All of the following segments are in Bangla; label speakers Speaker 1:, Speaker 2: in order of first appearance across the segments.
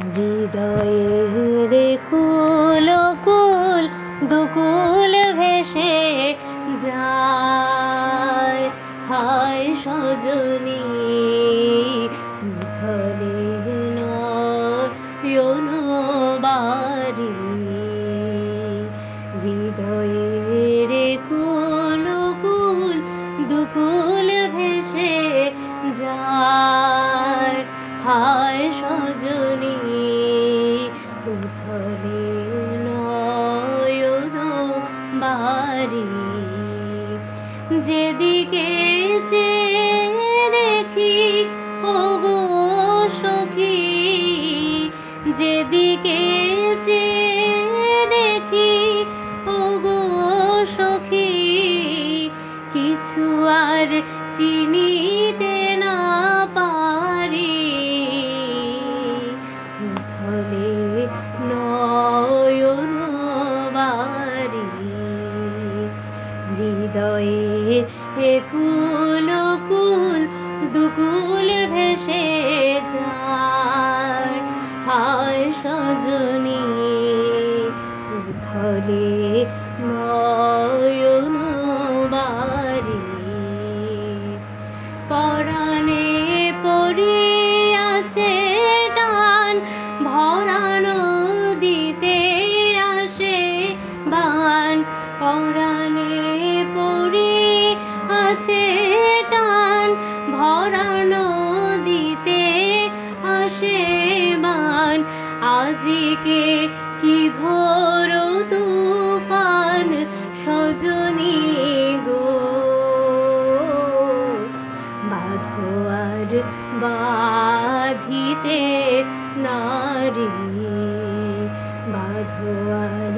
Speaker 1: হৃদয়ের কুল কুল দুকুল ভেসে যায়, হায় সজনী মিথলে নয়ন বারি। হৃদয়ের কুল কুল দুকুল ভেসে যায়, হায় সজনী উথলে নয়ন বারি। যেদিকে চেয়ে দেখি ওগো সখী, যেদিকে চেয়ে দেখি ওগো সখী, কিছু আর চিনিতে না পারি। উথলে নয়ন বারি। হৃদয়ে কুল কুল দুকুল ভেসে যায়, হায় সজনী উথলে নয়ন বারি। পরাণে পড়িয়াছে টান, ভরা নদীতে আসে বান। পরাণে পড়িয়াছে টান, ভরা নদীতে আসে বান। আজিকে কি ঘোর তুফান সজনী গো, বাঁধো আর বাঁধিতে নারী, বাঁধো আর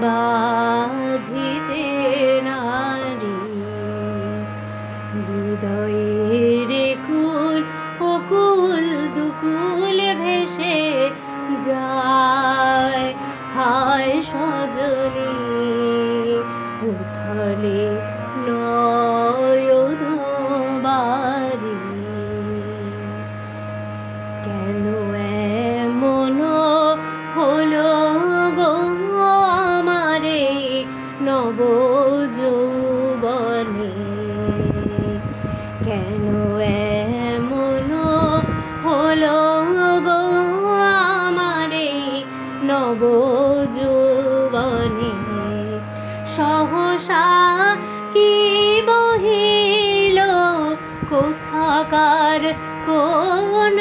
Speaker 1: বাঁধিতে নারী। হৃদয়ের কুল ও কুল দুকুল ভেসে যায়, হায় সজনী উথলে নয়ন বারি। কেন এমন হলো গো আমারে নব যৌবনে, কেন এমন হলো গো আমারে নব যৌবনে। সহসা কি বহিল কোথাকার কোন